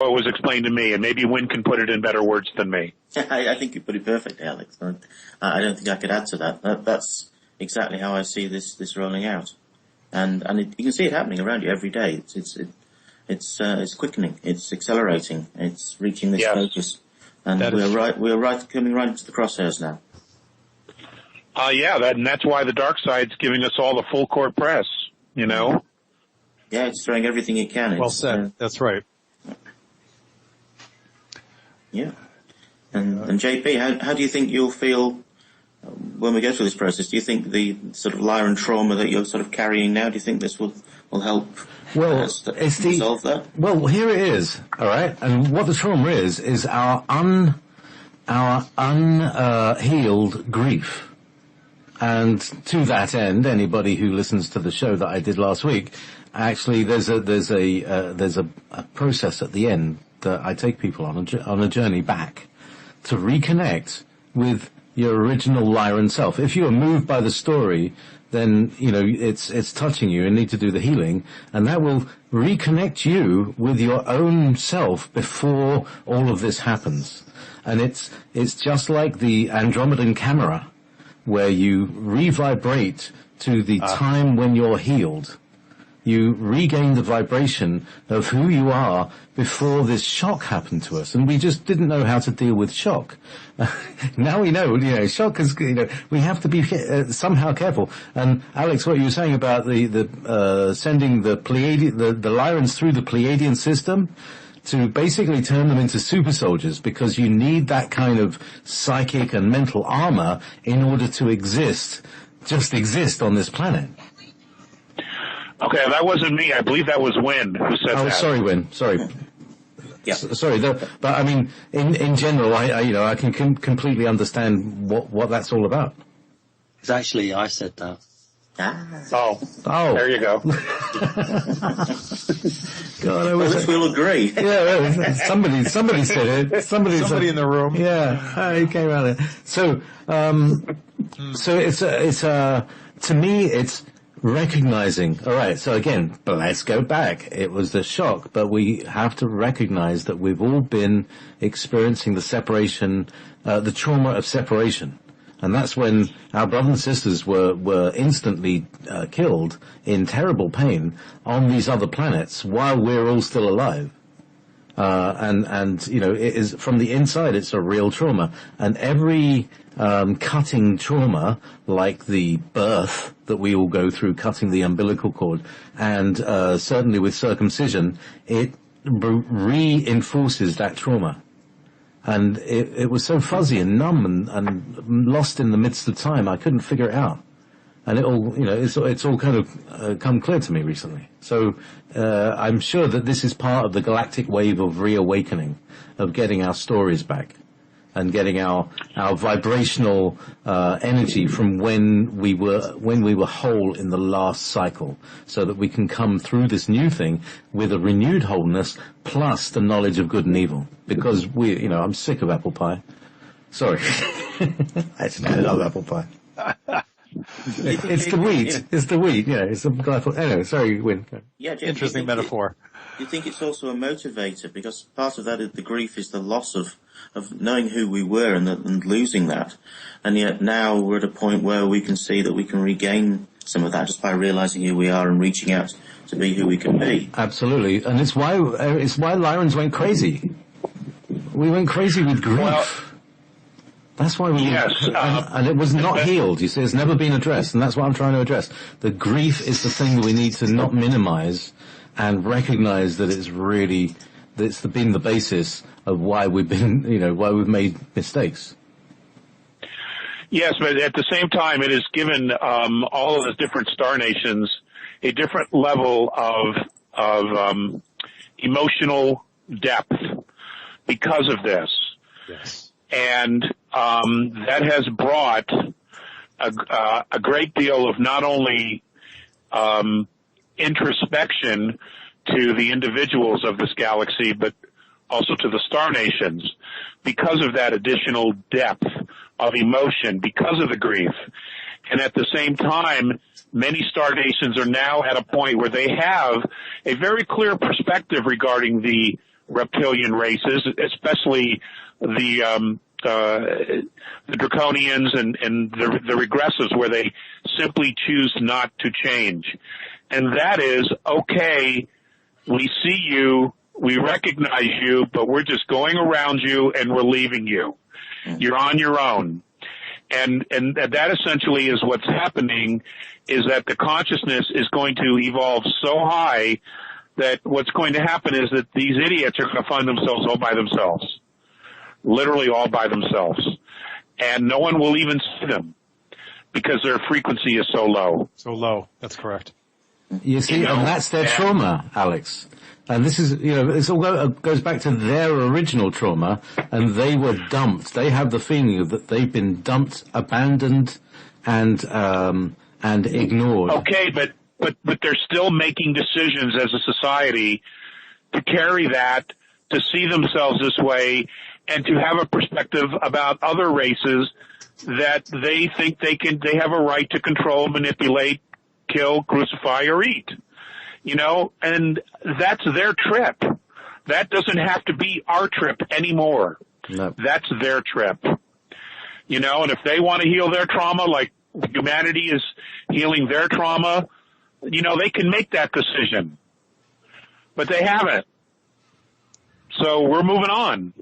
it was explained to me, and maybe Wynn can put it in better words than me. I think you put it perfectly, Alex. I don't think I could add to that. That's exactly how I see this rolling out, and you can see it happening around you every day. It's quickening, it's accelerating, it's reaching this focus, and we're coming right into the crosshairs now. And that's why the dark side's giving us all the full court press. You know. Yeah, it's throwing everything it can. Well said. That's right. Yeah. And JP, how do you think you'll feel when we go through this process? Do you think the sort of Lyran trauma that you're sort of carrying now, do you think this will help resolve that? Well, here it is, all right? And what the trauma is our unhealed grief. And to that end, anybody who listens to the show that I did last week, actually there's a process at the end that I take people on a journey back to reconnect with your original Lyran self. If you are moved by the story, then, you know, it's touching you and need to do the healing, and that will reconnect you with your own self before all of this happens. And it's just like the Andromedan camera, where you revibrate to the time when you're healed. You regain the vibration of who you are before this shock happened to us. And we just didn't know how to deal with shock. Now we know, you know, shock is, you know, we have to be somehow careful. And Alex, what you were saying about the sending the Lyrans through the Pleiadian system to basically turn them into super soldiers, because you need that kind of psychic and mental armor in order to exist on this planet. Okay, that wasn't me. I believe that was Wynn who said that. Oh, sorry, Wynn. Sorry. Yeah. Sorry, but I mean, in general, I can completely understand what that's all about. It's actually, I said that. Oh, there you go. God, we'll agree. Yeah, somebody said it. Somebody in the room. Yeah, he came out there. So it's to me, it's recognizing. All right. So again, let's go back. It was the shock, but we have to recognize that we've all been experiencing the separation, the trauma of separation. And that's when our brothers and sisters were instantly killed in terrible pain on these other planets while we're all still alive. And you know, it is from the inside, it's a real trauma. And every cutting trauma, like the birth that we all go through, cutting the umbilical cord, and certainly with circumcision, it reinforces that trauma. And it was so fuzzy and numb and lost in the midst of time, I couldn't figure it out. And it all, you know, it's all kind of come clear to me recently. So I'm sure that this is part of the galactic wave of reawakening, of getting our stories back and getting our vibrational energy from when we were whole in the last cycle, so that we can come through this new thing with a renewed wholeness plus the knowledge of good and evil. Because I'm sick of apple pie. Sorry. Actually, I love apple pie. It's the wheat. It's the wheat. Yeah, it's the anyway, sorry, Wynn. Yeah, interesting metaphor. Do you think it's also a motivator? Because part of that, the grief, is the loss of knowing who we were and losing that. And yet now we're at a point where we can see that we can regain some of that just by realizing who we are and reaching out to be who we can be. Absolutely. And it's why Lyrans went crazy. We went crazy with grief. Well, that's why we and it was not healed. You see, it's never been addressed, and that's what I'm trying to address. The grief is the thing that we need to not minimize and recognize that it's been the basis of why we've made mistakes. Yes, but at the same time, it has given all of the different star nations a different level of emotional depth because of this. Yes. And that has brought a great deal of not only introspection to the individuals of this galaxy, but also to the star nations, because of that additional depth of emotion, because of the grief. And at the same time, many star nations are now at a point where they have a very clear perspective regarding the reptilian races, especially the draconians and the regressives, where they simply choose not to change. And that is, okay, we see you, we recognize you, but we're just going around you and we're leaving you. You're on your own. And that essentially is what's happening, is that the consciousness is going to evolve so high that what's going to happen is that these idiots are going to find themselves all by themselves. Literally all by themselves. And no one will even see them because their frequency is so low. So low. That's correct. You see, and that's their trauma, Alex. And this is, this all goes back to their original trauma, and they were dumped. They have the feeling that they've been dumped, abandoned, and ignored. Okay, but they're still making decisions as a society to carry that, to see themselves this way, and to have a perspective about other races that they think they have a right to control, manipulate, kill, crucify, or eat. And that's their trip. That doesn't have to be our trip anymore. No. That's their trip. And if they want to heal their trauma like humanity is healing their trauma, they can make that decision. But they haven't. So we're moving on.